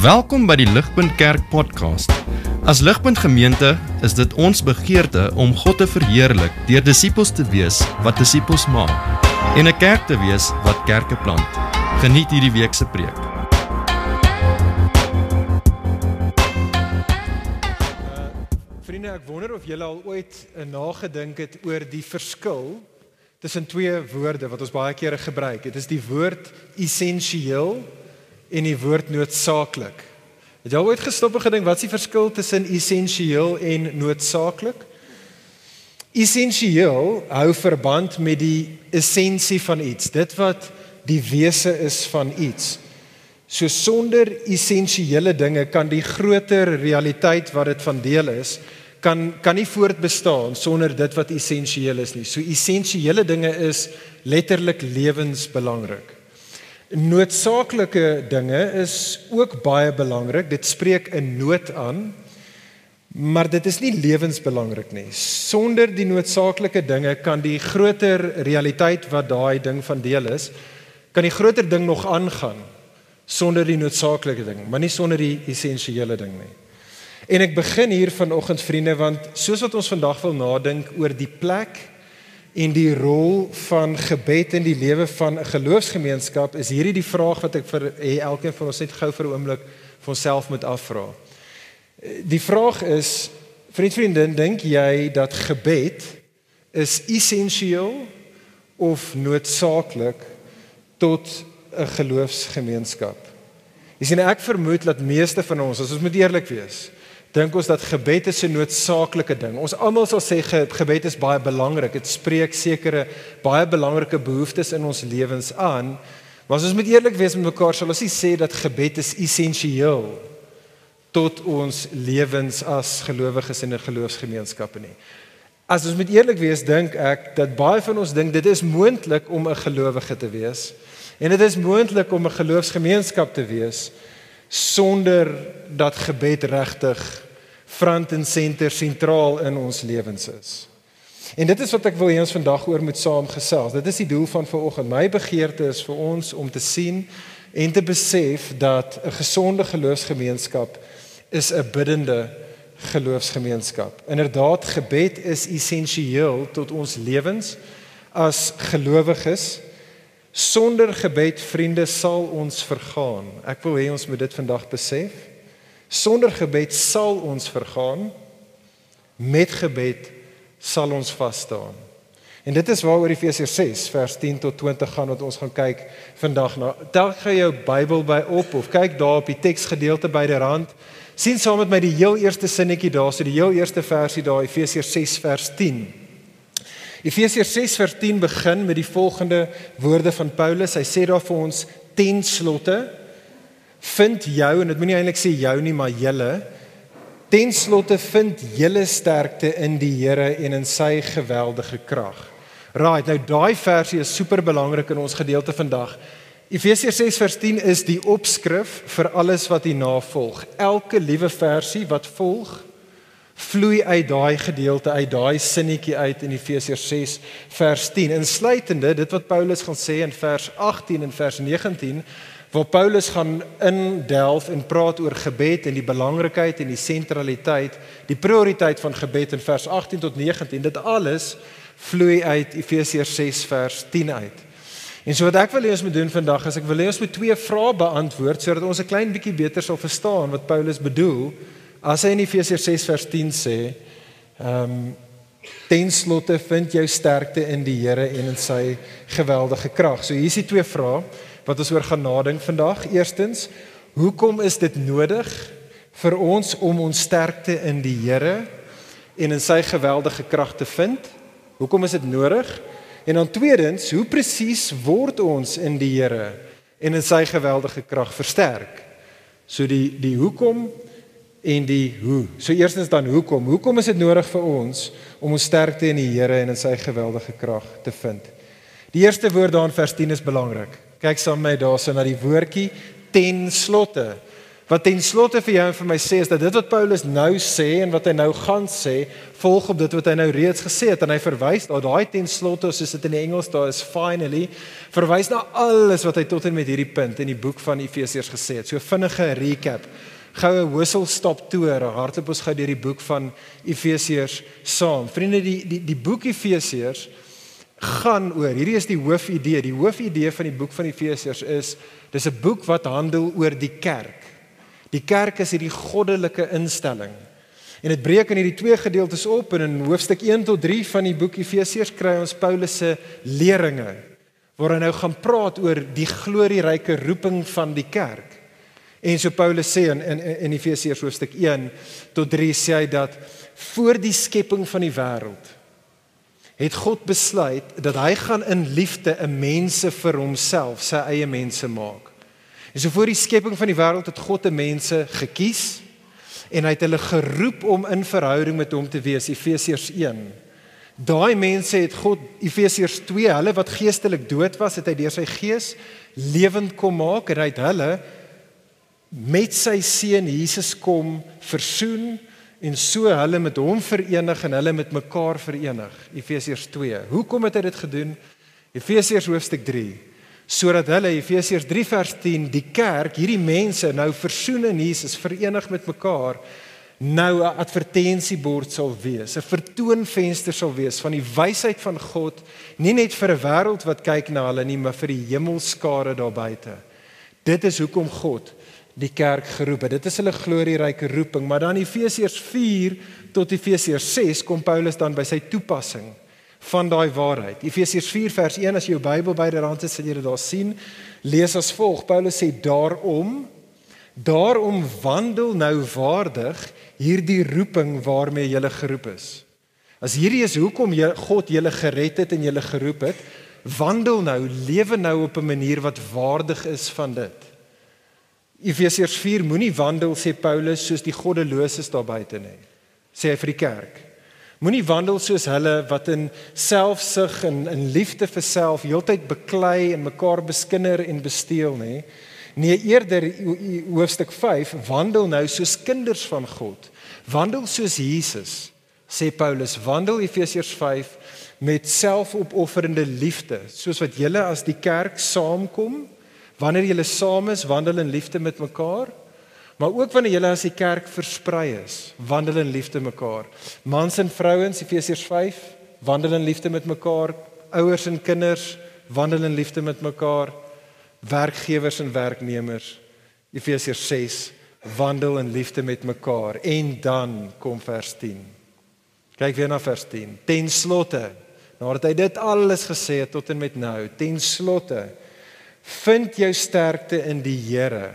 Welkom by die Ligpunt Kerk podcast. As Ligpunt Gemeente is dit ons begeerte om God te verheerlik deur disippels te wees wat disippels maak en 'n kerk te wees wat kerke plant. Geniet hierdie week se preek. Vriende, ek wonder of julle al ooit nagedink het oor die verskil tussen twee woorde wat ons baie kere gebruik. Dit is die woord essensieel en die woord noodsaaklik. Het jy al ooit gestop en gedink, wat is die verskil tussen essensieel en noodsaaklik? Essensieel hou verband met die essensie van iets, dit wat die wese is van iets. So sonder essensiële dinge kan die groter realiteit wat dit van deel is, kan nie voortbestaan sonder dit wat essensieel is nie. So essensiële dinge is letterlik lewensbelangrik. Noodsaaklike dinge is ook baie belangrik, dit spreek 'n nood aan, maar dit is nie lewensbelangrik nie. Sonder die noodsaaklike dinge kan die groter realiteit wat daai ding van deel is, kan die groter ding nog aangaan, sonder die noodsaaklike ding, maar nie sonder die essensiële ding nie. En ek begin hier vanoggend, vriende, want soos wat ons vandag wil nadink oor die plek en die rol van gebed in die lewe van 'n geloofsgemeenskap, is hierdie die vraag wat ek vir elkeen van ons net gou vir 'n oomblik vir onsself moet afvra. Die vraag is, vriendin, dink jy dat gebed is essensieel of noodsaaklik tot 'n geloofsgemeenskap? Jy sien, ek vermoed dat meeste van ons, as ons moet eerlik wees, dink ons dat gebed is 'n noodsaaklike ding. Ons almal sal sê gebed is baie belangrik. Dit spreek sekere baie belangrike behoeftes in ons lewens aan. Maar as ons moet eerlik wees met mekaar, sal ons nie sê dat gebed is essensieel tot ons lewens as gelowiges in 'n geloofsgemeenskap nie. As ons moet eerlik wees, dink ek dat baie van ons dink dit is moontlik om 'n gelowige te wees en dit is moontlik om 'n geloofsgemeenskap te wees sonder dat gebed regtig front en center sentraal in ons lewens is. En dit is wat ek wil hê ons vandag oor moet saamgesels. Dit is die doel van vanoggend. My begeerte is vir ons om te sien en te besef dat 'n gesonde geloofsgemeenskap is 'n biddende geloofsgemeenskap. Inderdaad, gebed is essensieel tot ons lewens as gelowiges. Sonder gebed, vriende, sal ons vergaan. Ek wil hê ons moet dit vandag besef. Sonder gebed sal ons vergaan. Met gebed sal ons vas staan. En dit is waaroor Efesiërs 6 vers 10 tot 20 gaan, wat ons gaan kyk vandag na. Tel gou jou Bybel by op of kyk daar op die teksgedeelte byderhand. Sien saam met my die heel eerste sinnetjie daar, so die heel eerste versie daar, Efesiërs 6 vers 10. Efesiërs 6 vers 10 begin met die volgende woorde van Paulus. Hy sê daar vir ons, ten slotte, vind jou, en dit moet nie eintlik sê jou nie, maar julle, ten slotte vind julle sterkte in die Here en in sy geweldige krag. Right, nou daai versie is super belangrik in ons gedeelte vandag. Efesiërs 6 vers 10 is die opskrif vir alles wat hierna volg. Elke liewe versie wat volg, vloei uit daai gedeelte, uit daai sinnetjie uit in Efesiërs 6 vers 10, insluitende dit wat Paulus gaan sê in vers 18 en vers 19, waar Paulus gaan indelf en praat oor gebed en die belangrikheid en die sentraliteit, die prioriteit van gebed in vers 18 tot 19, dit alles vloei uit Efesiërs 6 vers 10 uit. En so wat ek wil hê ons moet doen vandag, is ek wil hê ons moet twee vrae beantwoord, sodat ons 'n klein bietjie beter sal verstaan wat Paulus bedoel, as hy in Efesiërs 6 vers 10 sê, ten slotte vind jou sterkte in die Here en in sy geweldige krag. So hier is die twee vrae wat ons oor gaan nadink vandag. Eerstens, hoekom is dit nodig vir ons om ons sterkte in die Here en in sy geweldige krag te vind? Hoekom is dit nodig? En dan tweedens, hoe presies word ons in die Here en in sy geweldige krag versterk? So die hoekom en die hoe. So eerstens dan hoekom. Hoekom is dit nodig vir ons om ons sterkte in die Here en in sy geweldige krag te vind? Die eerste woord daar in vers 10 is belangrik. Kyk saam met my daarso na die woordjie ten slotte. Wat ten slotte vir jou en vir my sê, is dat dit wat Paulus nou sê, en wat hy nou gaan sê, volg op dit wat hy nou reeds gesê het, en hy verwys na daai ten slotte, soos dit in die Engels daar is, finally, verwys na alles wat hy tot en met hierdie punt in die boek van Efesiërs gesê het. So vinnige recap, goue whistle-stop toer, hardloop ons gou deur die boek van Efesiërs saam. Vriende, die boek Efesiërs gaan oor, hierdie is die hoofidee van die boek van Efesiërs is, dis 'n boek wat handel oor die kerk. Die kerk is hierdie goddelike instelling. En dit breek in hierdie twee gedeeltes op, en in hoofstuk 1 tot 3 van die boek Efesiërs kry ons Paulus se leringe, waar hy nou gaan praat oor die glorieryke roeping van die kerk. En so Paulus sê in Efesiërs hoofstuk 1 tot 3 sê hy dat voor die skepping van die wêreld het God besluit dat hy gaan in liefde 'n mense vir homself, sy eie mense maak. En so voor die skepping van die wêreld het God 'n mense gekies en hy het hulle geroep om in verhouding met hom te wees, Efesiërs 1. Daai mense het God, Efesiërs 2, hulle wat geestelik dood was, het hy deur sy gees lewend kom maak, en hy het hulle met sy seun Jesus kom versoen, en so hulle met hom verenig en hulle met mekaar verenig, Efesiërs 2. Hoekom het hy dit gedoen? Efesiërs hoofstuk 3, sodat hulle, Efesiërs 3 vers 10, die kerk, hierdie mense nou versoen in Jesus, verenig met mekaar, nou 'n advertensiebord sal wees, 'n vertoonvenster sal wees van die wysheid van God, nie net vir 'n wêreld wat kyk na hulle nie, maar vir die hemelskare daar buite. Dit is hoekom God die kerk geroep het. Dit is hulle glorieryke roeping, maar dan Efesiërs 4 tot Efesiërs 6 kom Paulus dan by sy toepassing van daai waarheid. Efesiërs 4 vers 1, as jy jou Bybel byderhand het, sal jy dit daar sien, lees as volg. Paulus sê, daarom wandel nou waardig hierdie roeping waarmee julle geroep is. As hierdie is hoekom God julle gered het en julle geroep het, wandel nou, lewe nou op 'n manier wat waardig is van dit. Efesiërs 4, moenie wandel, sê Paulus, soos die goddeloses daar buite nie, sê hy vir die kerk. Moenie wandel soos hulle wat in selfsug en in liefde vir self heeltyd beklei en mekaar beskinder en besteel nie. Nee, eerder hoofstuk 5, wandel nou soos kinders van God. Wandel soos Jesus, sê Paulus. Wandel, Efesiërs 5, met selfopofferende liefde, soos wat julle as die kerk saamkom. Wanneer julle saam is, wandel in liefde met mekaar, maar ook wanneer julle as die kerk versprei is, wandel in liefde mekaar. Mans en vrouens, Efesiërs 5, wandel in liefde met mekaar. Ouers en kinders, wandel in liefde met mekaar. Werkgewers en werknemers, Efesiërs 6, wandel in liefde met mekaar. En dan kom vers 10. Kyk weer na vers 10. Ten slotte, nadat hy dit alles gesê het tot en met nou, ten slotte, vind jou sterkte in die Here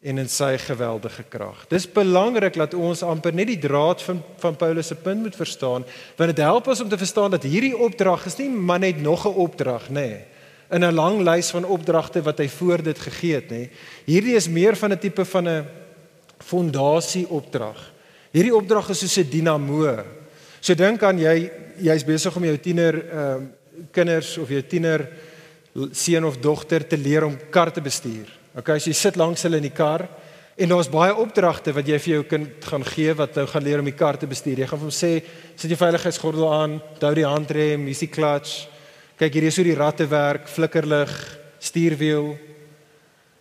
en in sy geweldige krag. Dis belangrik dat ons amper net die draad van Paulus se punt moet verstaan, want dit help ons om te verstaan dat hierdie opdrag is nie maar net nog 'n opdrag, nê, in 'n lang lys van opdragte wat hy voor dit gegee het, nê. Hierdie is meer van 'n tipe van 'n fondasieopdrag. Hierdie opdrag is soos 'n dinamo. So dink aan jy's besig om jou tiener kinders of jou tiener seun of dogter te leer om kar te bestuur. Okay, so jy sit langs hulle in die kar en daar's baie opdragte wat jy vir jou kind gaan gee wat nou gaan leer om die kar te bestuur. Jy gaan vir hom sê, sit jou veiligheidsgordel aan, hou die handrem, hier's die clutch. Kyk, hier is hoe die ratte werk, flikkerlig, stuurwiel.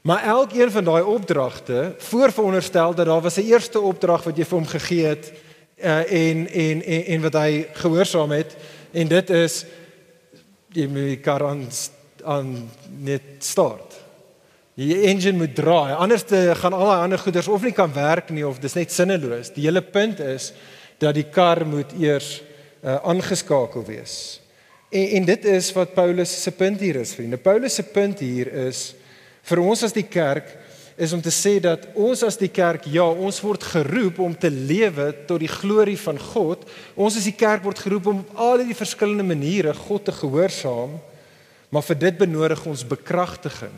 Maar elkeen van daai opdragte, voorveronderstel dat daar was 'n eerste opdrag wat jy vir hom gegee het en wat hy gehoorsaam het, en dit is jy moet die kar aan net start. Die engine moet draai, anders gaan al die ander goeders of nie kan werk nie, of dis net sinneloos. Die hele punt is dat die kar moet eers aangeskakel wees. En dit is wat Paulus se punt hier is, vriende. Paulus se punt hier is, vir ons as die kerk, is om te sê dat ons as die kerk, ja, ons word geroep om te lewe tot die glorie van God. Ons as die kerk word geroep om al die verskillende maniere God te gehoorsaam, maar vir dit benodig ons bekragtiging.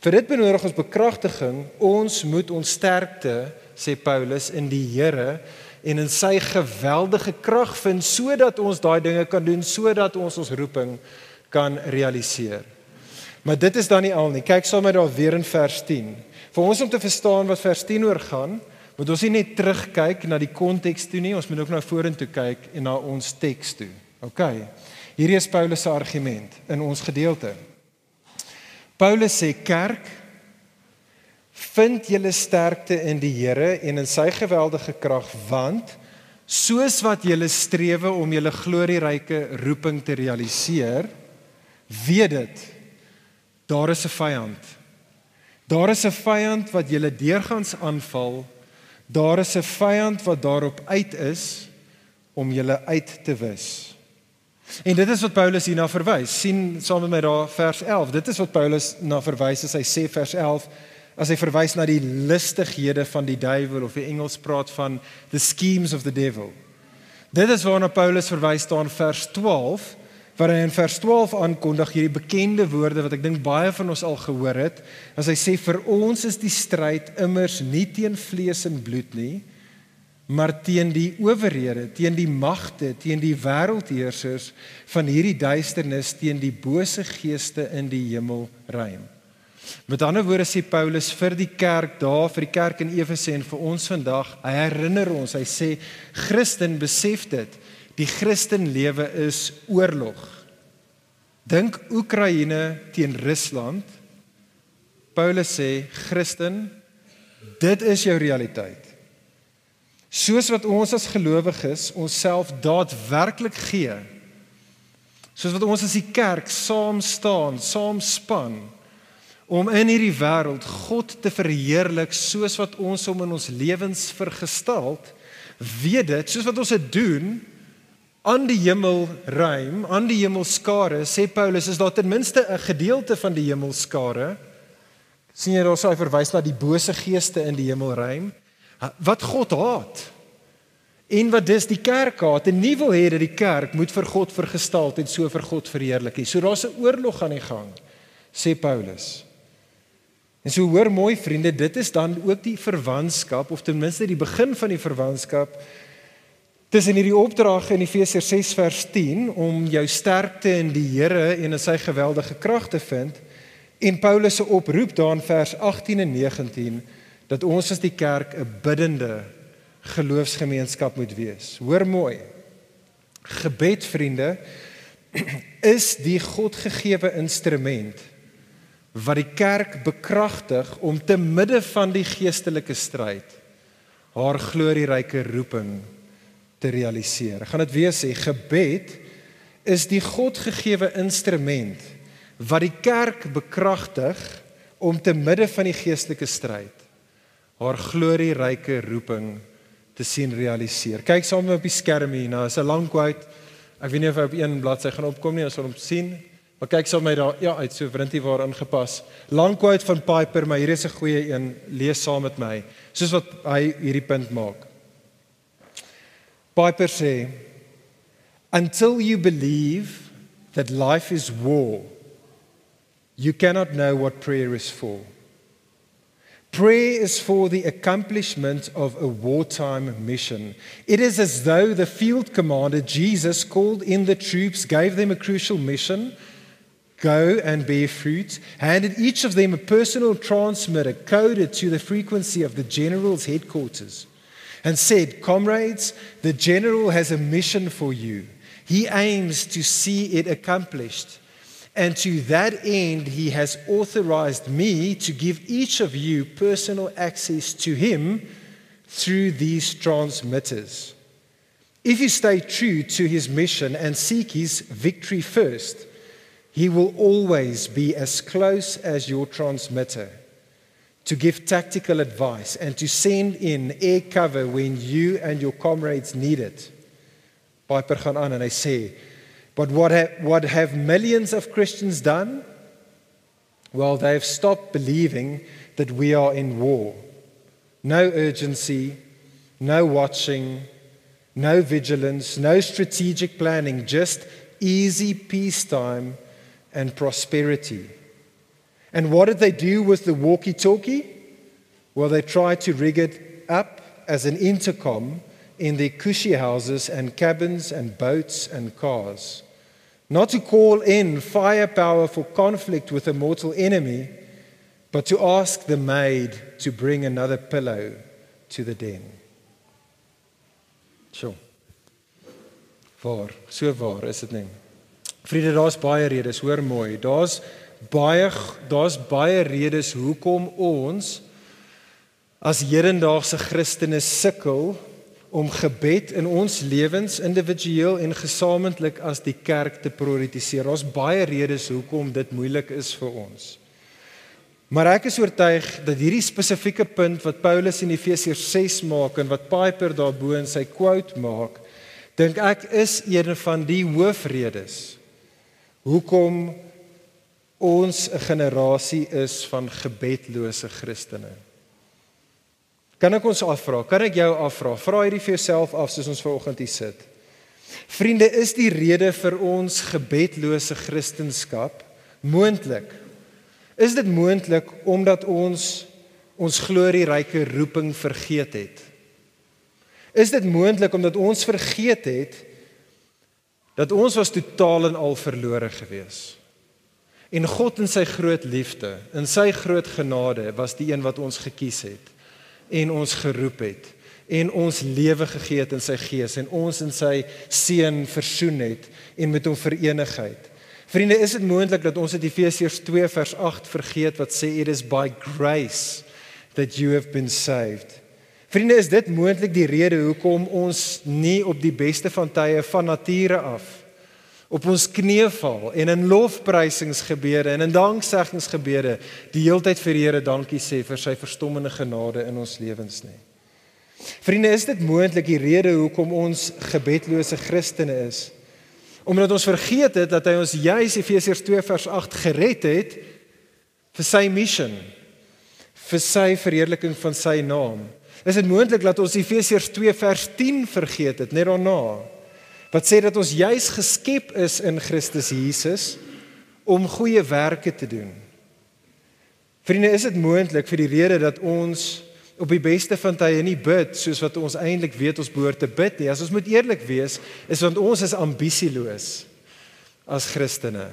Vir dit benodig ons bekragtiging, ons moet ons sterkte, sê Paulus, in die Here en in sy geweldige krag vind, sodat ons daai dinge kan doen, sodat ons roeping kan realiseer. Maar dit is dan nie al nie. Kyk saam met daar weer in vers 10. Vir ons om te verstaan wat vers 10 oor gaan, moet ons nie net terugkyk na die konteks toe nie, ons moet ook na vorentoe kyk en na ons teks toe. OK, hierdie is Paulus se argument in ons gedeelte. Paulus sê, kerk, vind julle sterkte in die Here en in sy geweldige krag, want soos wat julle strewe om julle glorieryke roeping te realiseer, weet dit, daar is 'n vyand. Daar is 'n vyand wat julle deurgangs aanval, daar is 'n vyand wat daarop uit is om julle uit te wis. En dit is wat Paulus hierna verwys. Sien saam met my daar vers 11. Dit is wat Paulus na verwys as hy sê vers 11, as hy verwys na die listighede van die duiwel, of die Engels praat van the schemes of the devil. Dit is waarna Paulus verwys staan vers 12, waar hy in vers 12 aankondig hierdie bekende woorde wat ek dink baie van ons al gehoor het, as hy sê, vir ons is die stryd immers nie teen vlees en bloed nie, maar teen die owerhede, teen die magte, teen die wêreldheersers van hierdie duisternis, teen die bose geeste in die hemelruim. Met ander woorde sê Paulus vir die kerk daar, vir die kerk in Efese en vir ons vandag, hy herinner ons, hy sê, Christen, besef dit, die Christenlewe is oorlog. Dink Oekraïne teen Rusland. Paulus sê, Christen, dit is jou realiteit. Soos wat ons as gelowiges onsself daadwerklik gee, soos wat ons as die kerk saam staan, saam span, om in hierdie wêreld God te verheerlik, soos wat ons hom in ons lewens vergestalt, weet dit, soos wat ons dit doen, aan die hemelruim, aan die hemelskare, sê Paulus, is daar ten minste 'n gedeelte van die hemelskare, sien jy daar, hy verwys na die bose geeste in die hemelruim, wat God haat, en wat dus die kerk haat, en nie wil hê dat die kerk moet vir God vergestalt en so vir God verheerlik nie. So daar's 'n oorlog aan die gang, sê Paulus. En so hoor mooi vriende, dit is dan ook die verwantskap, of ten minste die begin van die verwantskap, tussen hierdie opdrag in Efesiërs 6 vers 10, om jou sterkte in die Here en in sy geweldige krag te vind, en Paulus se oproep daar in vers 18 en 19, dat ons as die kerk 'n biddende geloofsgemeenskap moet wees. Hoor mooi, gebed, vriende, is die Godgegewe instrument, wat die kerk bekragtig om te midde van die geestelike stryd, haar glorieryke roeping te realiseer. Ek gaan dit weer sê, gebed is die Godgegewe instrument wat die kerk bekragtig om te midde van die geestelike stryd haar glorieryke roeping te sien realiseer. Kyk saam met my op die skerm hier, nou is 'n lang quote. Ek weet nie of hy op een bladsy gaan opkom nie, ons sal hom sien. Maar kyk saam met my daar, ja, uit so wrintie waar ingepas. Lang quote van Piper, maar hier is 'n goeie een, lees saam met my, soos wat hy hierdie punt maak. Piper sê, until you believe that life is war, you cannot know what prayer is for. Prayer is for the accomplishment of a wartime mission. It is as though the field commander, Jesus, called in the troops, gave them a crucial mission, go and bear fruit, handed each of them a personal transmitter coded to the frequency of the general's headquarters, and said, comrades, the general has a mission for you. He aims to see it accomplished. And to that end, he has authorized me to give each of you personal access to him through these transmitters. If you stay true to his mission and seek his victory first, he will always be as close as your transmitter to give tactical advice and to send in air cover when you and your comrades need it. Piper gaan aan en hy sê, but what have millions of Christians done? Well, they have stopped believing that we are in war. No urgency, no watching, no vigilance, no strategic planning, just easy peacetime and prosperity. And what did they do with the walkie-talkie? Well, they tried to rig it up as an intercom in their cushy houses and cabins and boats and cars. Not to call in firepower for conflict with a mortal enemy, but to ask the maid to bring another pillow to the den. So waar is dit nie. Vriende, daar's baie redes, hoor mooi. Daar's baie redes hoekom ons as hedendaagse Christene sukkel om gebed in ons lewens individueel en gesamentlik as die kerk te prioritiseer. Daar's baie redes hoekom dit moeilik is vir ons. Maar ek is oortuig dat hierdie spesifieke punt wat Paulus in Efesiërs 6 maak en wat Piper daarbo in sy quote maak, dink ek is een van die hoofredes hoekom ons 'n generasie is van gebedlose Christene. Kan ek ons afvra? Kan ek jou afvra? Vra hierdie vir jouself af soos ons vanoggend hier sit. Vriende, is die rede vir ons gebedlose Christendom moontlik? Is dit moontlik omdat ons glorieryke roeping vergeet het? Is dit moontlik omdat ons vergeet het dat ons was totaal en al verlore gewees? En God in sy groot liefde, in sy groot genade was die een wat ons gekies het en ons geroep het en ons lewe gegee het in sy gees en ons in sy seun versoen het en met hom verenig het. Vriende, is dit moontlik dat ons uit Efesiërs 2 vers 8 vergeet wat sê it is by grace that you have been saved? Vriende, is dit moontlik die rede hoekom ons nie op die beste van tye van nature af op ons knieë val en in lofprysingsgebede en in danksegingsgebede die heeltyd vir die Here dankie sê vir sy verstommende genade in ons lewens nie? Vriende, is dit moontlik die rede hoekom ons gebedlose Christene is? Omdat ons vergeet het dat hy ons juis Efesiërs 2 vers 8 gered het vir sy mission, vir sy verheerliking van sy naam. Is dit moontlik dat ons Efesiërs 2 vers 10 vergeet het, net daarna, wat sê dat ons juis geskep is in Christus Jesus om goeie werke te doen? Vriende, is dit moontlik vir die rede dat ons op die beste van tye nie bid soos wat ons eintlik weet ons behoort te bid nie? As ons moet eerlik wees, is want ons is ambisieloos as Christene.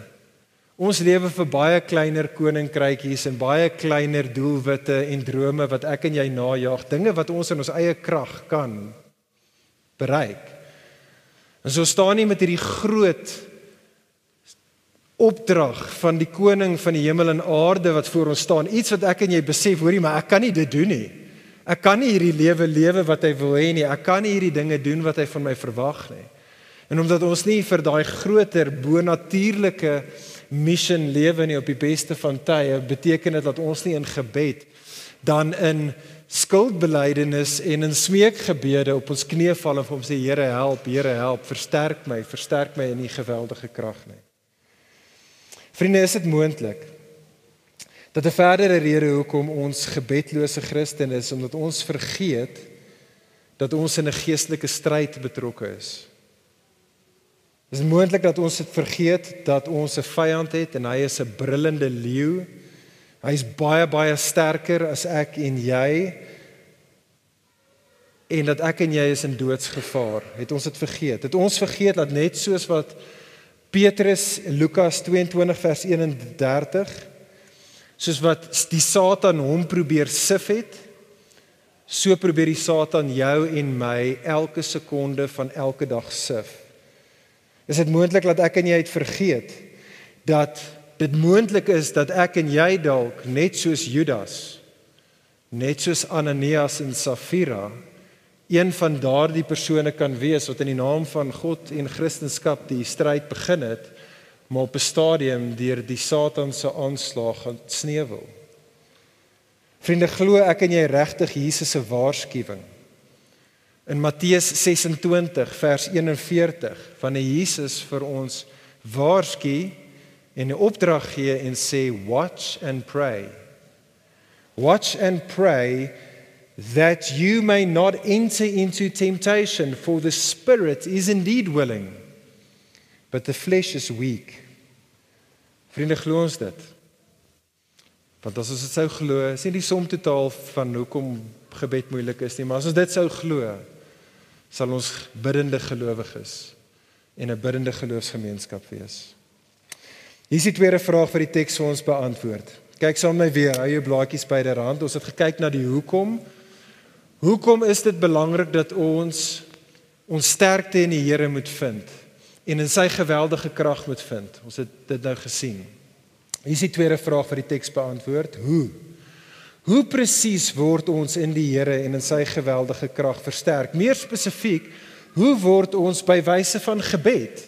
Ons lewe vir baie kleiner koninkrykies en baie kleiner doelwitte en drome wat ek en jy najag, dinge wat ons in ons eie krag kan bereik. En so staan nie met hierdie groot opdrag van die koning van die hemel en aarde wat voor ons staan, iets wat ek en jy besef, hoorie, maar ek kan nie dit doen nie. Ek kan nie hierdie lewe wat hy wil hê nie. Ek kan nie hierdie dinge doen wat hy van my verwag nie. En omdat ons nie vir daai groter, bonatuurlike mission lewe nie op die beste van tye, beteken dit dat ons nie in gebed, dan in skuldbelydenis en in smeekgebede op ons knieë val en vir hom sê, Here help, versterk my in die geweldige krag nie. Vriende, is dit moontlik dat 'n verdere rede hoekom ons gebedlose Christen is, omdat ons vergeet dat ons in 'n geestelike stryd betrokke is. Is dit moontlik dat ons het vergeet dat ons 'n vyand het en hy is 'n brullende leeu. Hy is baie sterker as ek en jy, en dat ek en jy is in doodsgevaar. Het ons dit vergeet? Het ons vergeet dat net soos wat Petrus in Lukas 22 vers 31, soos wat die Satan hom probeer sif het, so probeer die Satan jou en my elke sekonde van elke dag sif. Is dit moontlik dat ek en jy het vergeet dat dit moontlik is dat ek en jy dalk net soos Judas, net soos Ananias en Safira, een van daardie persone kan wees wat in die naam van God en Christendom die stryd begin het, maar op 'n stadium deur die Satan se aanslag gaan sneuwel. Vriende, glo ek en jy regtig Jesus se waarskuwing? In Matteus 26 vers 41, wanneer Jesus vir ons waarsku en 'n opdrag gee en sê, watch and pray. Watch and pray that you may not enter into temptation, for the spirit is indeed willing, but the flesh is weak. Vriende, glo ons dit? Want as ons dit sou glo, is nie die som totaal van hoekom gebed moeilik is nie, maar as ons dit sou glo, sal ons biddende gelowiges en 'n biddende geloofsgemeenskap wees. Hier is die tweede vraag wat die teks vir ons beantwoord. Kyk saam met my weer, hou jou blaadjies byderhand. Ons het gekyk na die hoekom. Hoekom is dit belangrik dat ons sterkte in die Here moet vind en in sy geweldige krag moet vind? Ons het dit nou gesien. Hier is die tweede vraag wat die teks beantwoord. Hoe presies word ons in die Here en in sy geweldige krag versterk? Meer spesifiek, hoe word ons by wyse van gebed?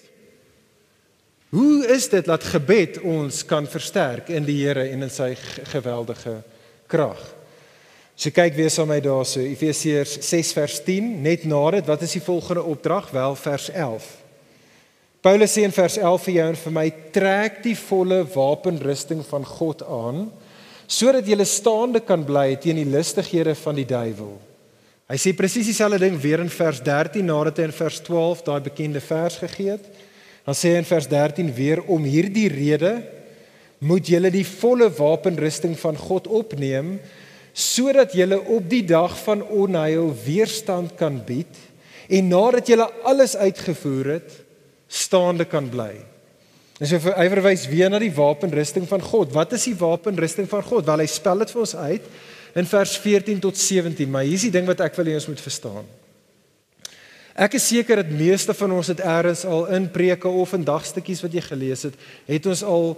Hoe is dit dat gebed ons kan versterk in die Here en in sy geweldige krag? So kyk weer saam met my daarso, Efesiërs 6 vers 10, net na dit, wat is die volgende opdrag? Wel, vers 11. Paulus sê in vers 11 vir jou en vir my, trek die volle wapenrusting van God aan, sodat jy staande kan bly teen die listighede van die duiwel. Hy sê presies dieselfde ding weer in vers 13, nadat hy in vers 12 daai bekende vers gegee het. Dan sê hy in vers 13 weer, om hierdie rede moet julle die volle wapenrusting van God opneem, sodat julle op die dag van onheil weerstand kan bied, en nadat julle alles uitgevoer het, staande kan bly. En so hy verwys weer na die wapenrusting van God. Wat is die wapenrusting van God? Wel, hy spel dit vir ons uit in vers 14 tot 17, maar hier is die ding wat ek wil hê ons moet verstaan. Ek is seker dat meeste van ons het eers al in preke of in dagstukkies wat jy gelees het ons al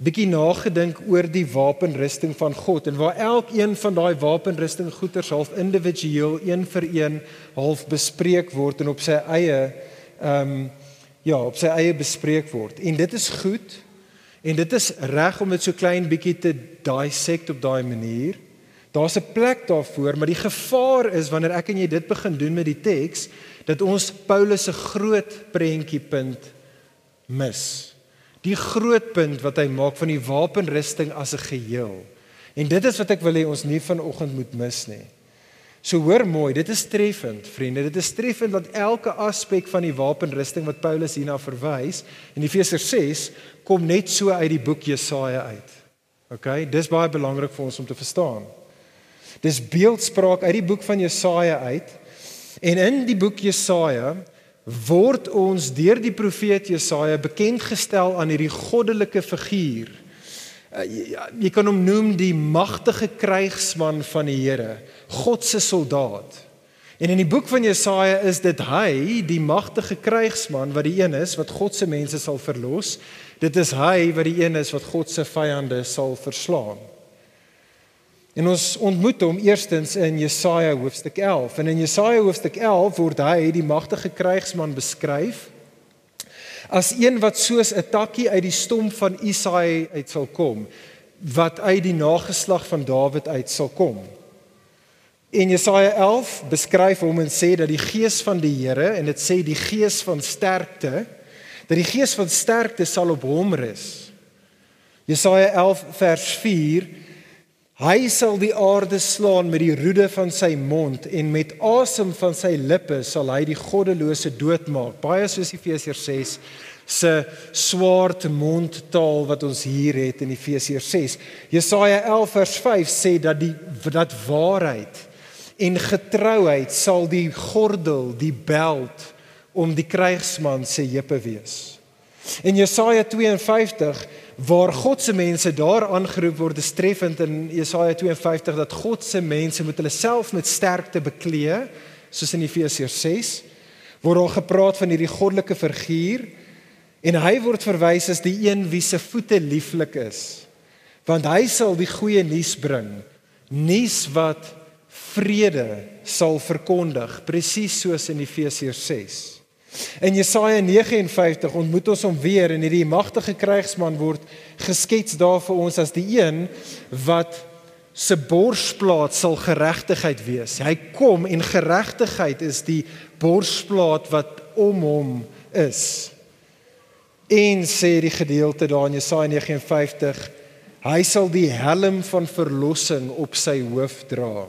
bietjie nagedink oor die wapenrusting van God, en waar elkeen van daai wapenrusting goeders half individueel, een vir een, half bespreek word en op sy eie bespreek word. En dit is goed, en dit is reg om dit so klein bietjie te dissect op daai manier. Daar's 'n plek daarvoor, maar die gevaar is wanneer ek en jy dit begin doen met die teks, dat ons Paulus se groot prentjiepunt mis. Die groot punt wat hy maak van die wapenrusting as 'n geheel. En dit is wat ek wil hê ons nie vanoggend moet mis nie. So hoor mooi, dit is treffend, vriende. Dit is treffend dat elke aspek van die wapenrusting wat Paulus hierna verwys, in Efesiërs 6, kom net so uit die boek Jesaja uit. Okay, dis baie belangrik vir ons om te verstaan. Dis beeldspraak uit die boek van Jesaja uit, en in die boek Jesaja word ons deur die profeet Jesaja bekendgestel aan hierdie goddelike figuur. Jy kan hom noem die magtige krygsman van die Here, God se soldaat. En in die boek van Jesaja is dit hy, die magtige krygsman, wat die een is wat God se mense sal verlos. Dit is hy wat die een is wat God se vyande sal verslaan. En ons ontmoet hom eerstens in Jesaja hoofstuk 11. En in Jesaja hoofstuk 11 word hy, die magtige krygsman, beskryf as een wat soos 'n takkie uit die stomp van Isaai uit sal kom, wat uit die nageslag van Dawid uit sal kom. En Jesaja 11 beskryf hom en sê dat die gees van die Here, en dit sê die gees van sterkte, dat die gees van sterkte sal op hom rus. Jesaja 11 vers 4, hy sal die aarde slaan met die roede van sy mond, en met asem van sy lippe sal hy die goddelose doodmaak. Baie soos Efesiërs 6 se swaard mondtaal wat ons hier het in Efesiërs 6. Jesaja 11 vers 5 sê dat waarheid en getrouheid sal die gordel, die beld om die krygsman se heupe wees. In Jesaja 52 waar God se mense daar aangeroep word, is treffend in Jesaja 52 dat God se mense moet hulle self met sterkte beklee, soos in Efesiërs 6, word al gepraat van hierdie goddelike figuur, en hy word verwys as die een wie se voete lieflik is, want hy sal die goeie nuus bring, nuus wat vrede sal verkondig, presies soos in Efesiërs 6. In Jesaja 59 ontmoet ons hom weer, en hierdie magtige krygsman word geskets daar vir ons as die een wat se borsplaat sal geregtigheid wees. Hy kom en geregtigheid is die borsplaat wat om hom is. En sê die gedeelte daar in Jesaja 59, hy sal die helm van verlossing op sy hoof dra,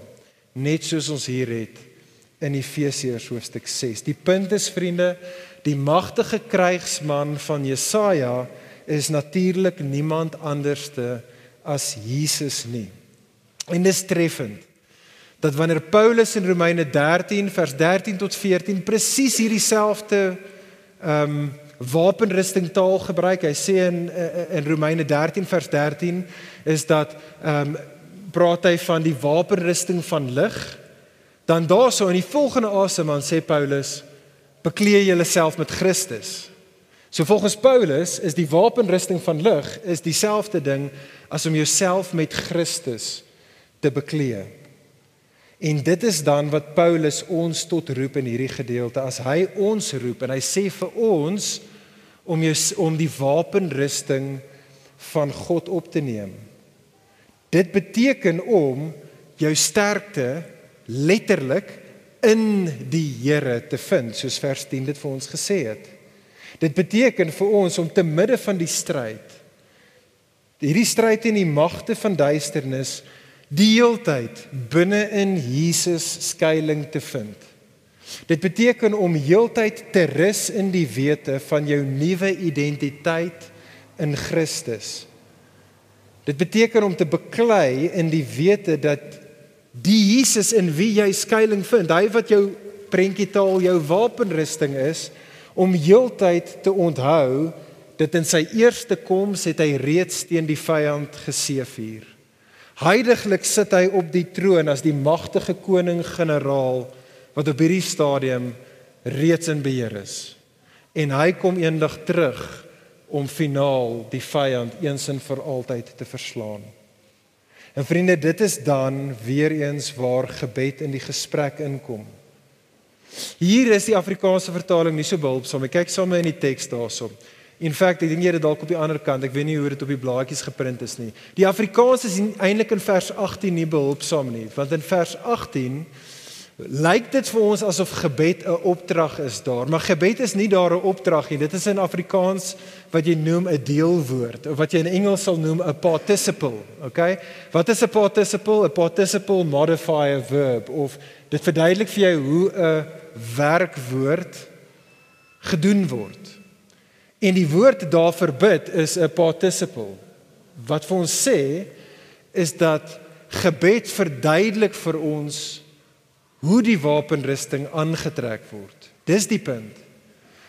net soos ons hier het in Efesiërs hoofstuk 6. Die punt is, vriende, die magtige krygsman van Jesaja is natuurlik niemand anderste as Jesus nie. En dis treffend, dat wanneer Paulus in Romeine 13, vers 13 tot 14, presies hierdie selfde wapenrusting taal gebruik. Hy sê in Romeine 13 vers 13 is dat praat hy van die wapenrusting van lig. Dan daarso in die volgende asemhaal sê Paulus, beklee julleself met Christus. So volgens Paulus is die wapenrusting van lig is dieselfde ding as om jouself met Christus te beklee. En dit is dan wat Paulus ons tot roep in hierdie gedeelte, as hy ons roep en hy sê vir ons om die wapenrusting van God op te neem. Dit beteken om jou sterkte letterlik in die Here te vind, soos vers 10 dit vir ons gesê het. Dit beteken vir ons om te midde van die stryd, hierdie stryd in die magte van duisternis, die heeltyd binne in Jesus skuiling te vind. Dit beteken om heeltyd te rus in die wete van jou nuwe identiteit in Christus. Dit beteken om te beklei in die wete dat die Jesus in wie jy skuiling vind, hy wat jou prentjietaal, jou wapenrusting is, om heeltyd te onthou, dat in sy eerste koms het hy reeds teen die vyand geseëvier. Heiliglik sit hy op die troon as die magtige koning-generaal, wat op hierdie stadium reeds in beheer is. En hy kom eendag terug, om finaal die vyand eens en vir altyd te verslaan. En vriende, dit is dan weer eens waar gebed in die gesprek inkom. Hier is die Afrikaanse vertaling nie so behulpsaam. Ek kyk saam in die teks daarso. In fact, ek dink jy het dalk op die ander kant, ek weet nie hoe dit op die blaadjies geprint is nie. Die Afrikaans is eintlik in vers 18 nie behulpsaam nie, want in vers 18 lyk dit vir ons asof gebed 'n opdrag is daar, maar gebed is nie daar 'n opdrag nie. Dit is in Afrikaans wat jy noem 'n deelwoord, of wat jy in Engels sal noem 'n participle, okay? Wat is 'n participle? 'n Participle modify a verb, of dit verduidelik vir jou hoe 'n werkwoord gedoen word. En die woord daar vir bid is 'n participle. Wat vir ons sê, is dat gebed verduidelik vir ons hoe die wapenrusting aangetrek word. Dis die punt.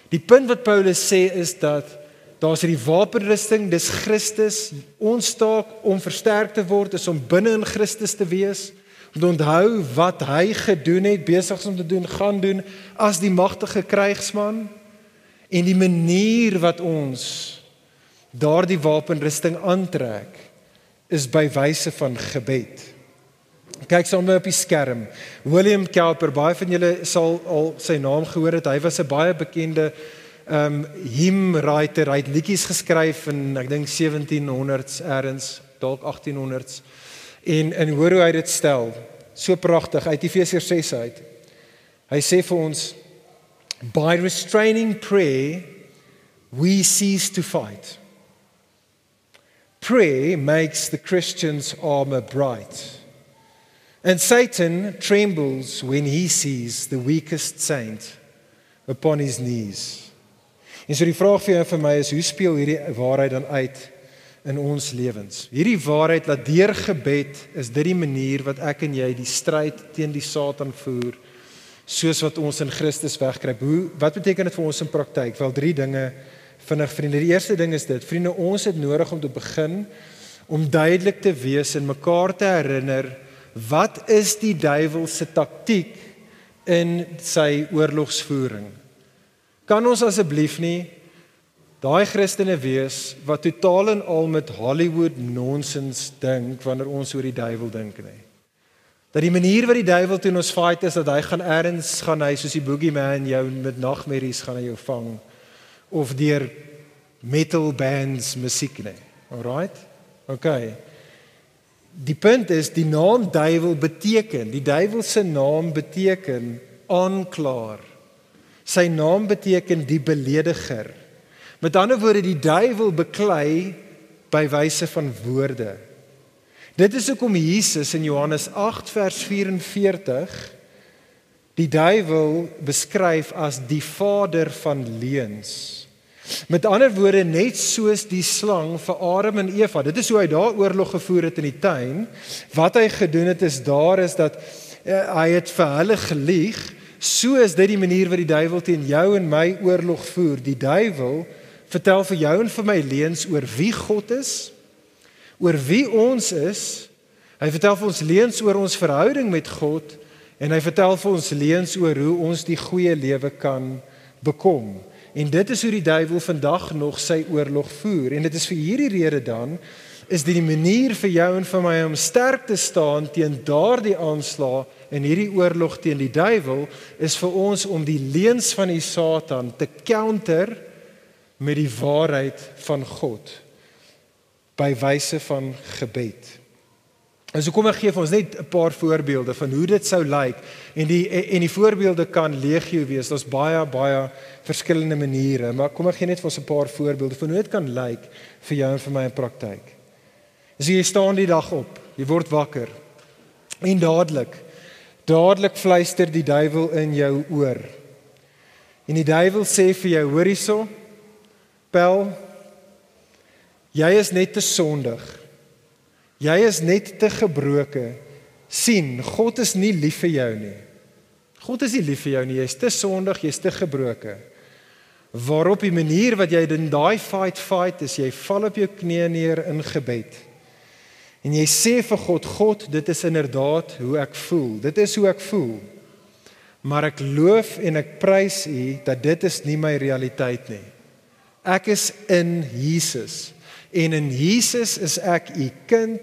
Die punt wat Paulus sê is dat daar's die wapenrusting, dis Christus. Ons taak om versterk te word is om binne in Christus te wees, om te onthou wat hy gedoen het, besig is om te doen, gaan doen as die magtige krygsman, en die manier wat ons daardie wapenrusting aantrek is by wyse van gebed. Kyk saam op die skerm. William Cowper, baie van julle sal al sy naam gehoor het. Hy was 'n baie bekende hymnwriter. Hy het liedjies geskryf in, ek dink 1700s ergens, dalk 1800s. En hoor hoe hy dit stel. So pragtig uit Efesiërs 6 uit. Hy sê vir ons, by restraining prayer, we cease to fight. Prayer makes the Christian's armor bright. And Satan trembles when he sees the weakest saint upon his knees. En so die vraag vir jou en vir my is, hoe speel hierdie waarheid dan uit in ons lewens? Hierdie waarheid dat deur gebed is dit die manier wat ek en jy die stryd teen die Satan voer, soos wat ons in Christus wegkruip. Wat beteken dit vir ons in praktyk? Wel, 3 dinge vinnig, vriende. Die eerste ding is dit, vriende, ons het nodig om te begin, om duidelik te wees en mekaar te herinner, wat is die duiwel se taktiek in sy oorlogsvoering? Kan ons asseblief nie daai Christene wees wat totaal en al met Hollywood nonsens dink wanneer ons oor die duiwel dink nie? Dat die manier wat die duiwel teen ons fight is, dat hy gaan ergens, gaan hy soos die boogeyman jou met nagmerries gaan hy jou vang, of deur metal bands musiek nie. Alright? Okay. Die punt is, die naam duiwel beteken, die duiwel se naam beteken aanklaer. Sy naam beteken die belediger. Met ander woorde, die duiwel beklei by wyse van woorde. Dit is hoekom Jesus in Johannes 8 vers 44 die duiwel beskryf as die vader van leuns. Met ander woorde, net soos die slang vir Adam en Eva, dit is hoe hy daar oorlog gevoer het in die tuin, wat hy gedoen het is dat hy het vir hulle gelieg, so is dit die manier wat die duiwel teen jou en my oorlog voer. Die duiwel vertel vir jou en vir my leuns oor wie God is, oor wie ons is. Hy vertel vir ons leuns oor ons verhouding met God en hy vertel vir ons leuns oor hoe ons die goeie lewe kan bekom. En dit is hoe die duiwel vandag nog sy oorlog voer. En dit is vir hierdie rede dan, is dit die manier vir jou en vir my om sterk te staan teen daardie aanslag en hierdie oorlog teen die duiwel, is vir ons om die leuns van die Satan te counter met die waarheid van God, by wyse van gebed. En so kom ek gee vir ons net 'n paar voorbeelde van hoe dit sou lyk, en die voorbeelde kan legio wees, daar's baie verskillende maniere, maar kom ek gee net vir ons 'n paar voorbeelde van hoe dit kan lyk vir jou en vir my in praktyk. So jy staan die dag op, jy word wakker, en dadelik fluister die duiwel in jou oor. En die duiwel sê vir jou, hoor hierso, Pel, jy is net te sondig. Jy is net te gebroke. Sien, God is nie lief vir jou nie. God is nie lief vir jou nie, jy is te sondig, jy is te gebroke. Waarop die manier wat jy in daai fight is, jy val op jou knieë neer in gebed. En jy sê vir God, dit is inderdaad hoe ek voel. Dit is hoe ek voel. Maar ek loof en ek prys U dat dit is nie my realiteit nie. Ek is in Jesus. En in Jesus is ek U kind.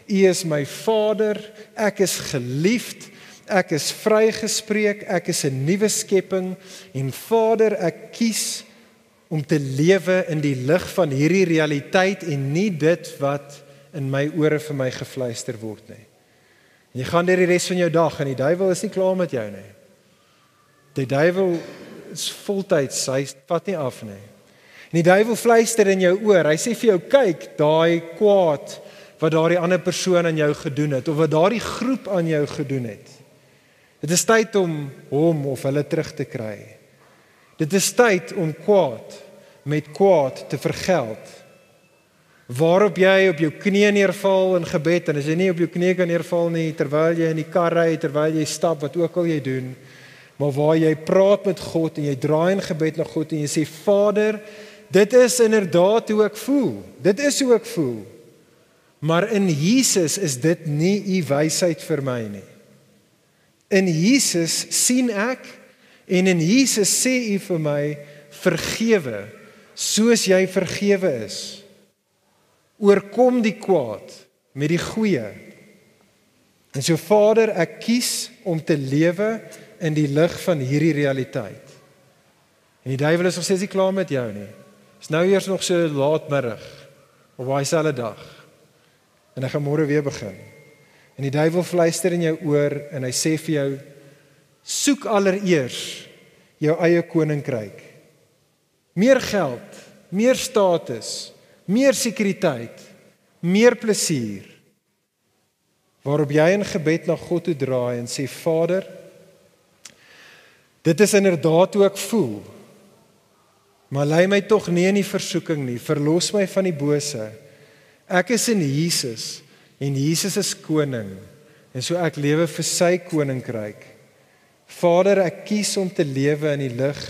U is my Vader. Ek is geliefd. Ek is vrygespreek. Ek is 'n nuwe skepping. En Vader, ek kies om te lewe in die lig van hierdie realiteit en nie dit wat in my ore vir my gefluister word nie. En jy gaan deur die res van jou dag en die duiwel is nie klaar met jou nie. Die duiwel is voltyds, hy vat nie af nie. En die duiwel fluister in jou oor, hy sê vir jou, kyk, daai kwaad wat daardie ander persoon aan jou gedoen het, of wat daardie groep aan jou gedoen het. Dit is tyd om hom of hulle terug te kry. Dit is tyd om kwaad met kwaad te vergeld. Waarop jy op jou knie neerval in gebed, en as jy nie op jou knie kan neerval nie, terwyl jy in die kar ry, terwyl jy stap, wat ook al jy doen, maar waar jy praat met God, en jy draai in gebed na God, en jy sê, Vader, dit is inderdaad hoe ek voel, dit is hoe ek voel, maar in Jesus is dit nie U wysheid vir my nie. In Jesus sien ek, en in Jesus sê U vir my, vergewe, soos jy vergewe is. Oorkom die kwaad met die goeie. En so Vader, ek kies om te lewe in die lig van hierdie realiteit. En die duiwel is nog steeds nie klaar met jou nie. Is nou eers nog so laatmiddag, op daai selfde dag. En hy gaan môre weer begin. En die duiwel fluister in jou oor, en hy sê vir jou, soek allereers jou eie koninkryk. Meer geld, meer status, meer sekuriteit, meer plesier. Waarop jy in gebed na God toe draai en sê, Vader, dit is inderdaad hoe ek voel, maar lei my tog nie in die versoeking nie, verlos my van die bose. Ek is in Jesus, en Jesus is koning, en so ek lewe vir sy koninkryk. Vader, ek kies om te lewe in die lig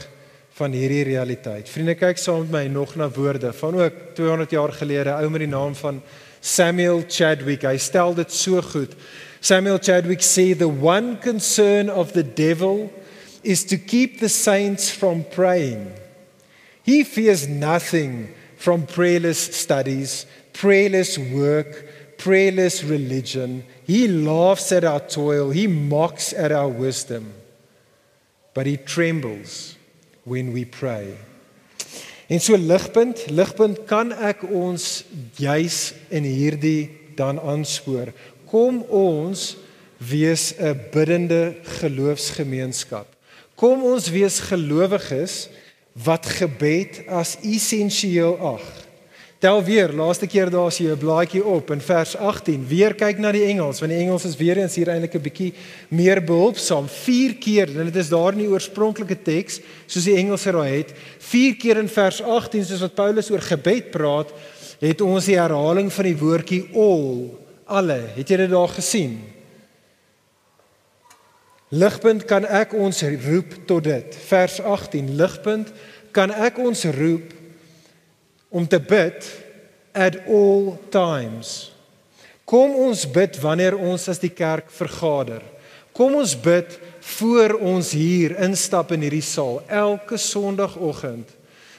van hierdie realiteit. Vriende, kyk saam met my nog na woorde van ook 200 jaar gelede, ou met die naam van Samuel Chadwick. Hy stel dit so goed. Samuel Chadwick sê, the one concern of the devil is to keep the saints from praying. He fears nothing from prayerless studies, prayerless work, prayerless religion. He laughs at our toil, he mocks at our wisdom, but he trembles when we pray. En so ligpunt kan ek ons juis in hierdie dan aanspoor. Kom ons wees 'n biddende geloofsgemeenskap. Kom ons wees gelowiges wat gebed as essensieel ag. Tel weer, laaste keer daar as jy 'n blaadjie op in vers 18, weer kyk na die Engels, want die Engels is weer eens hier eintlik 'n bietjie meer behulpsaam. 4 keer, en dit is daar in die oorspronklike teks, soos die Engelse raai het, 4 keer in vers 18, soos wat Paulus oor gebed praat, het ons die herhaling van die woordjie all, alle. Het jy dit daar gesien? Ligpunt, kan ek ons roep tot dit. Vers 18, Ligpunt, kan ek ons roep om te bid at all times. Kom ons bid wanneer ons as die kerk vergader. Kom ons bid voor ons hier instap in hierdie saal. Elke Sondagoggend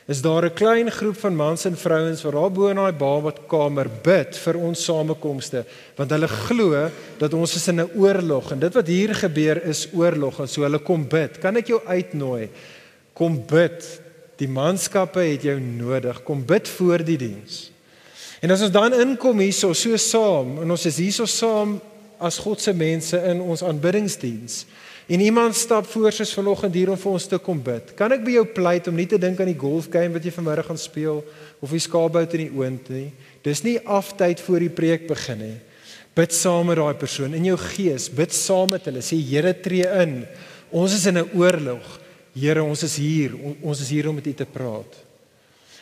is daar 'n klein groep van mans en vrouens wat daar bo in daai badkamer bid vir ons samekomste, want hulle glo dat ons is in 'n oorlog en dit wat hier gebeur is oorlog en so hulle kom bid. Kan ek jou uitnooi? Kom bid. Die manskappe het jou nodig. Kom bid voor die diens. En as ons dan inkom hierso so saam en ons is hierso saam as God se mense in ons aanbiddingsdiens. En iemand stap voor soos vanoggend hier om vir ons te kom bid. Kan ek by jou pleit om nie te dink aan die golfgame wat jy vanmiddag gaan speel of die skaapbout in die oond nie. Dis nie aftyd voor die preek begin nie. Bid saam met daai persoon in jou gees, bid saam met hulle. Sê Here, tree in. Ons is in 'n oorlog. Here, ons is hier. Ons is hier om met U te praat.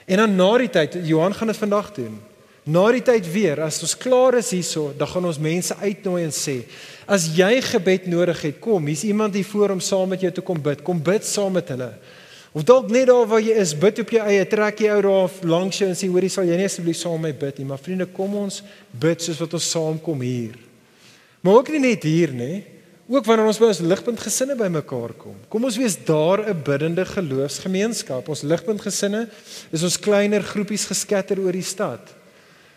En dan na die tyd, Johan gaan dit vandag doen. Na die tyd weer, as ons klaar is hierso, dan gaan ons mense uitnooi en sê, as jy gebed nodig het, kom, hier's iemand hier voor om saam met jou te kom bid saam met hulle. Of dalk net daar waar jy is, bid op jou eie, trek jy ou daar langs jou en sê, hoorie, sal jy nie asseblief saam met my bid nie, maar vriende, kom ons bid soos wat ons saamkom hier. Maar ook nie net hier nie, ook wanneer ons by ons Ligpunt gesinne by mekaar kom. Kom ons wees daar 'n biddende geloofsgemeenskap. Ons Ligpunt gesinne is ons kleiner groepies geskatter oor die stad.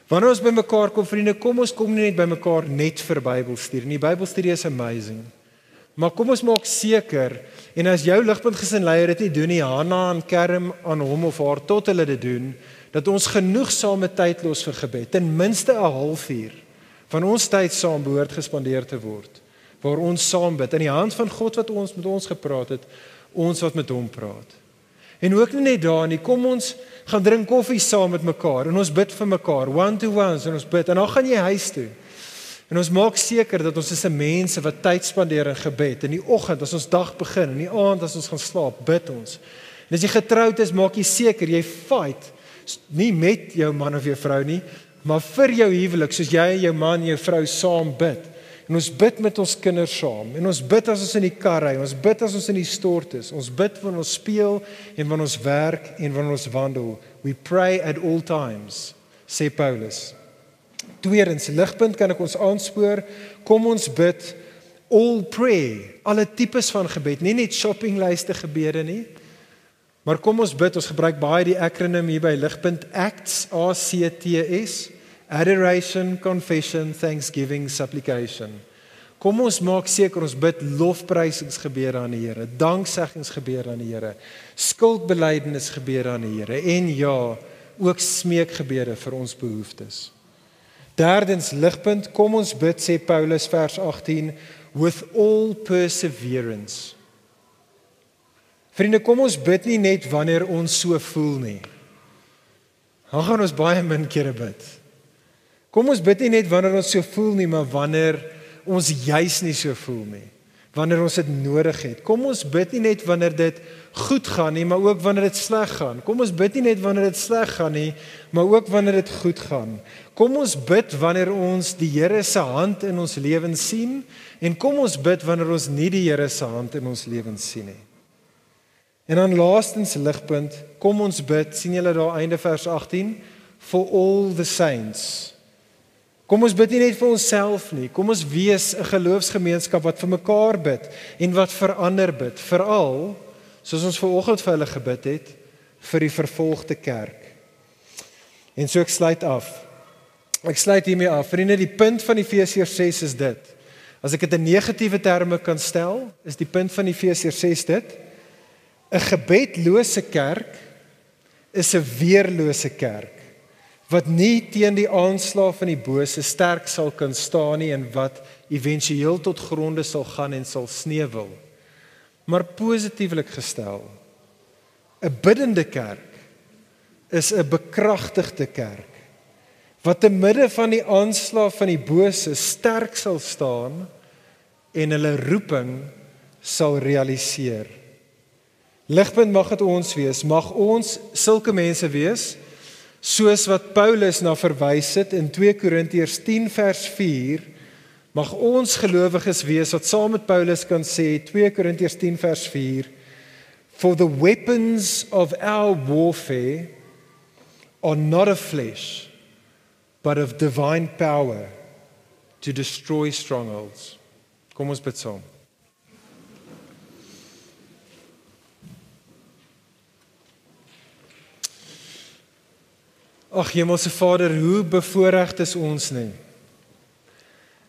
Wanneer ons by mekaar kom, vriende, kom ons kom nie net by mekaar net vir Bybelstudie nie. Bybelstudie is amazing. Maar kom ons maak seker, en as jou Ligpunt gesin leier dit nie doen nie, Hanna en kerm aan hom of haar tot hulle dit doen, dat ons genoegsame tyd los vir gebed, ten minste 'n halfuur van ons tyd saam behoort gespandeer te word, waar ons saam bid, in die hand van God wat ons met ons gepraat het, ons wat met hom praat. En ook nie net daar nie, kom ons gaan drink koffie saam met mekaar, en ons bid vir mekaar, one-to-ones, en ons bid, en dan gaan jy huis toe. En ons maak seker dat ons is 'n mense wat tyd spandeer in gebed, in die oggend as ons dag begin, in die aand as ons gaan slaap, bid ons. En as jy getroud is, maak jy seker, jy fight, nie met jou man of jou vrou nie, maar vir jou huwelik, soos jy en jou man en jou vrou saam bid. En ons bid met ons kinders saam, en ons bid as ons in die kar ry, ons bid as ons in die stort is, ons bid wanneer ons speel, en wanneer ons werk, en wanneer ons wandel. We pray at all times, sê Paulus. Tweedens, Ligpunt kan ek ons aanspoor, kom ons bid all prayer, alle tipes van gebed, nie net shoppinglyste gebede nie, maar kom ons bid, ons gebruik baie die akroniem hier by Ligpunt, ACTS, ACTS, Adoration, Confession, Thanksgiving, Supplication. Kom ons maak seker ons bid lofprysingsgebede aan die Here, dankseggingsgebede aan die Here, skuldbelydenisgebede aan die Here, en ja, ook smeekgebede vir ons behoeftes. Derdens, Ligpunt, kom ons bid, sê Paulus vers 18, with all perseverance. Vriende, kom ons bid nie net wanneer ons so voel nie. Dan gaan ons baie min kere bid. Kom ons bid nie net wanneer ons so voel nie, maar wanneer ons juis nie so voel nie. Wanneer ons dit nodig het. Kom ons bid nie net wanneer dit goed gaan nie, maar ook wanneer dit sleg gaan. Kom ons bid nie net wanneer dit sleg gaan nie, maar ook wanneer dit goed gaan. Kom ons bid wanneer ons die Here se hand in ons lewens sien, en kom ons bid wanneer ons nie die Here se hand in ons lewens sien nie. En dan laastens, Ligpunt, kom ons bid, sien julle daar einde vers 18, for all the saints. Kom ons bid nie net vir onsself nie, kom ons wees 'n geloofsgemeenskap wat vir mekaar bid, en wat vir ander bid, veral, soos ons vanoggend vir hulle gebid het, vir die vervolgde kerk. En so ek sluit af. Ek sluit hiermee af. Vriende, die punt van Efesiërs 6 is dit. As ek dit in negatiewe terme kan stel, is die punt van Efesiërs 6 dit: 'n gebedlose kerk is 'n weerlose kerk, wat nie teen die aanslag van die bose sterk sal kan staan nie, en wat éventueel tot gronde sal gaan en sal sneuwel. Maar positieflik gestel, 'n biddende kerk is 'n bekragtigde kerk, wat te midde van die aanslag van die bose sterk sal staan en hulle roeping sal realiseer. Ligpunt, mag dit ons wees, mag ons sulke mense wees, soos wat Paulus na verwys het in 2 Korintiërs 10 vers 4, Mag ons gelowiges wees wat saam met Paulus kan sê, 2 Korintiërs 10 vers 4, For the weapons of our warfare are not of flesh, but of divine power to destroy strongholds. Kom ons bid saam. Ag Hemelse Vader, hoe bevoorreg is ons nie,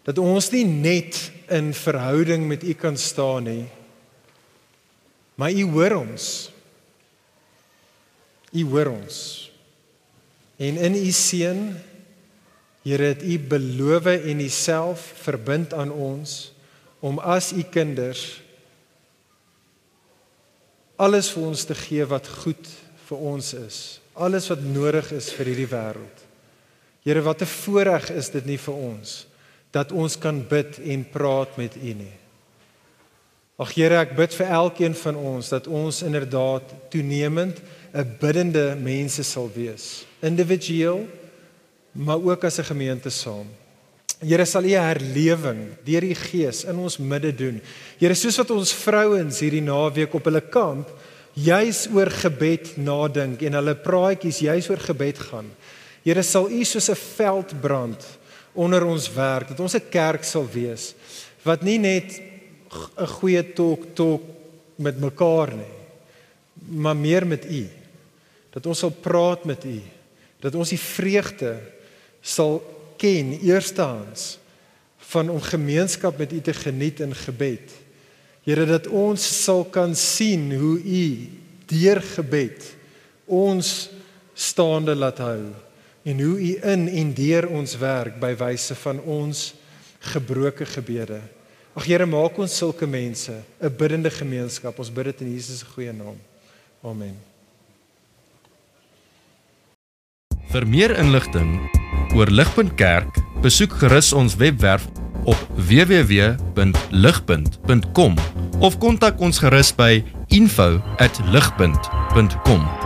dat ons nie net in verhouding met U kan staan nie, maar U hoor ons. U hoor ons. En in U Seun, Here, het U beloof en U self verbind aan ons, om as U kinders alles vir ons te gee wat goed vir ons is. Alles wat nodig is vir hierdie wêreld. Here, wat 'n voorreg is dit nie vir ons, dat ons kan bid en praat met U nie. Ag Here, ek bid vir elkeen van ons, dat ons inderdaad toenemend 'n biddende mense sal wees. Individueel, maar ook as 'n gemeente saam. Here, sal U 'n herlewing deur die Gees in ons midde doen. Here, soos wat ons vrouens hierdie naweek op hulle kamp juis oor gebed nadink en hulle praatjies juis oor gebed gaan. Here, sal U soos 'n veldbrand onder ons werk, dat ons 'n kerk sal wees wat nie net 'n goeie talk met mekaar nie, maar meer met U. Dat ons sal praat met U, dat ons die vreugde sal ken eerstehands van om gemeenskap met U te geniet in gebed. Here, dat ons sal kan sien hoe U deur gebed ons staande laat hou en hoe U in en deur ons werk by wyse van ons gebroke gebede. Ag Here, maak ons sulke mense, 'n biddende gemeenskap. Ons bid dit in Jesus se goeie naam. Amen. Vir meer inligting oor Ligpunt Kerk, besoek gerus ons webwerf op www.ligpunt.com of kontak ons gerus by info@ligpunt.com.